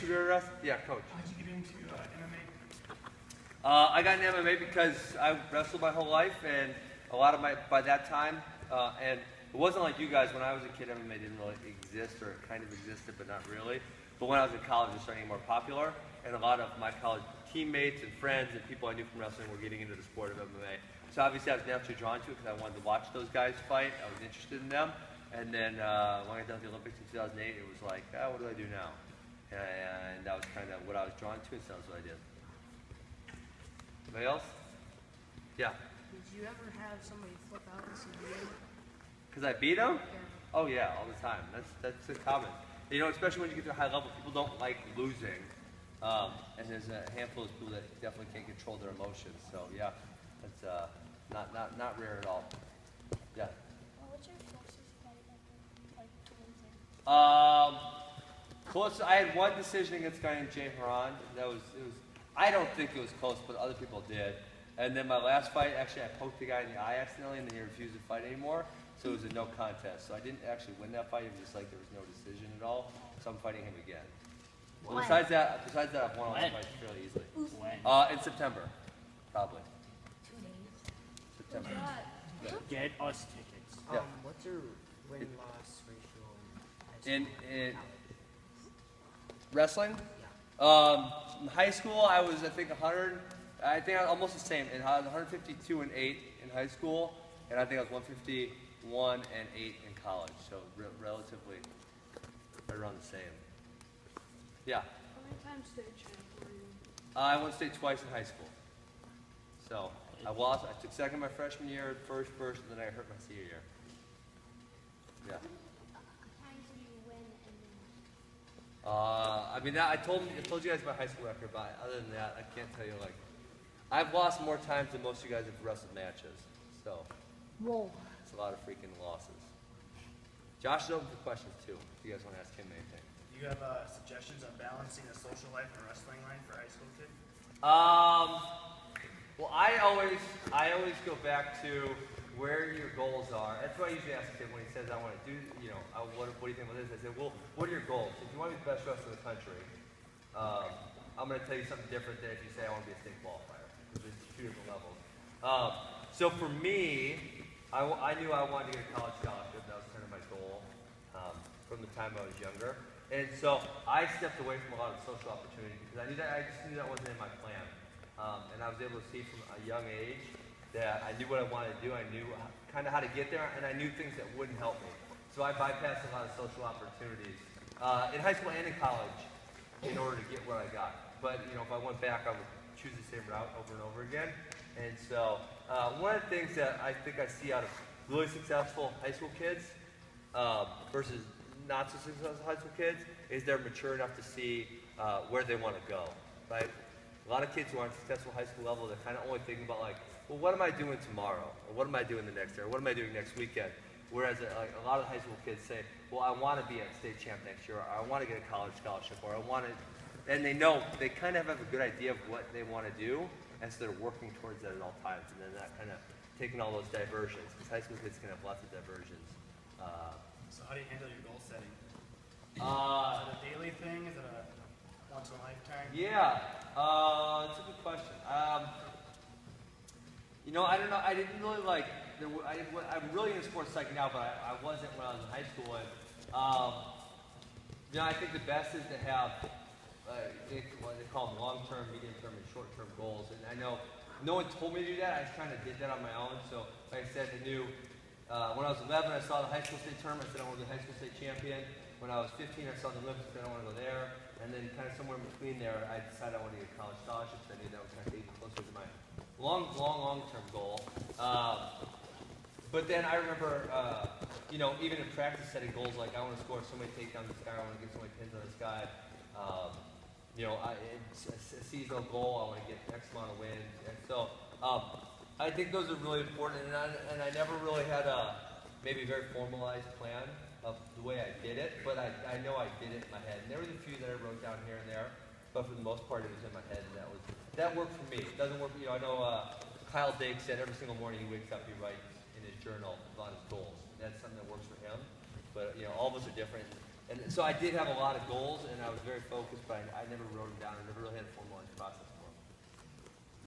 Should we arrest? Yeah, coach. How'd you get into MMA? I got into MMA because I wrestled my whole life, and a lot of by that time, and it wasn't like you guys. When I was a kid, MMA didn't really exist, or it kind of existed, but not really. But when I was in college, it was starting to get more popular, and a lot of my college teammates and friends and people I knew from wrestling were getting into the sport of MMA. So obviously I was naturally drawn to it because I wanted to watch those guys fight. I was interested in them. And then when I got done with the Olympics in 2008, it was like, what do I do now? And that was kind of what I was drawn to, and so that's what I did. Anybody else? Yeah. Did you ever have somebody flip out and see you? Because I beat them? Yeah. Oh yeah, all the time. That's common. You know, especially when you get to a high level, people don't like losing. And there's a handful of people that definitely can't control their emotions. So yeah, that's not rare at all. Yeah. What's your closest fight ever, like, to losing? Close. I had one decision against a guy named Jay Haran. I don't think it was close, but other people did. And then my last fight, actually, I poked the guy in the eye accidentally, and then he refused to fight anymore. So it was a no contest. So I didn't actually win that fight. It was just like there was no decision at all. So I'm fighting him again. Well, besides that, I've won all the fights fairly easily. When? In September, probably. 2 days. September. Yeah. Get us tickets. Yeah. What's your win-loss ratio in high school? In wrestling, in high school I was I think almost the same. And I was 152 and 8 in high school, and I think I was 151 and 8 in college. So relatively right around the same. Yeah. How many times state champ were you? I won state twice in high school. So I lost. I took second my freshman year, first, and then I hurt my senior year. Yeah. Times do you win and then? I mean, I told you guys my high school record, but other than that, I can't tell you. Like, I've lost more times than most of you guys have wrestled matches. So Whoa. it's a lot of freaking losses. Josh is open for questions too. If you guys want to ask him anything. Do you have suggestions on balancing a social life and a wrestling life for high school kids? Well, I always go back to where your goals are. That's what I usually ask a kid when he says, I want to do, what do you think about this? I say, well, what are your goals? If you want to be the best wrestler in the country, I'm going to tell you something different than if you say I want to be a state qualifier, because there's 2 different levels. So for me, I knew I wanted to get a college scholarship. That was kind of my goal from the time I was younger. And so I stepped away from a lot of social opportunities because I just knew that wasn't in my plan. And I was able to see from a young age that I knew what I wanted to do. I knew kind of how to get there, and I knew things that wouldn't help me. So I bypassed a lot of social opportunities in high school and in college in order to get what I got. But if I went back, I would choose the same route over and over again. And so one of the things that I think I see out of really successful high school kids versus not so successful high school kids is they're mature enough to see where they want to go, right? A lot of kids who aren't successful high school level, they're kind of only thinking about like, well, what am I doing tomorrow? Or what am I doing the next year? Or what am I doing next weekend? Whereas a lot of high school kids say, well, I want to be a state champ next year, or I want to get a college scholarship, or I want to, and they kind of have a good idea of what they want to do, and so they're working towards that at all times, and then that kind of taking all those diversions, because high school kids can have lots of diversions. So how do you handle your goal setting? Is Uh, it a daily thing? Is it a once in a lifetime? Yeah, it's a good question. I don't know. I didn't really like. I'm really into sports psych now, but I wasn't when I was in high school. And I think the best is to have what they call them long-term, medium-term, and short-term goals. And I know no one told me to do that. I just kind of did that on my own. So, like I said, I knew when I was 11, I saw the high school state tournament. I said I want to be a high school state champion. When I was 15, I saw the Olympics. I said I want to go there. And then kind of somewhere in between there, I decided I wanted to get a college scholarship. So I knew that was kind of getting closer to my long-term goal. But then I remember, even in practice setting goals like I want to score so many takedowns this guy, I want to get so many pins on this guy. It's a seasonal goal, I want to get X amount of wins. And so I think those are really important. And I never really had a maybe very formalized plan of the way I did it, but I know I did it in my head. And there was a few that I wrote down here and there, but for the most part it was in my head, and that worked for me. It doesn't work, I know Kyle Dake said every single morning he wakes up, he writes in his journal about his goals. That's something that works for him. But all of us are different. And so I did have a lot of goals, and I was very focused, but I never wrote them down. I never really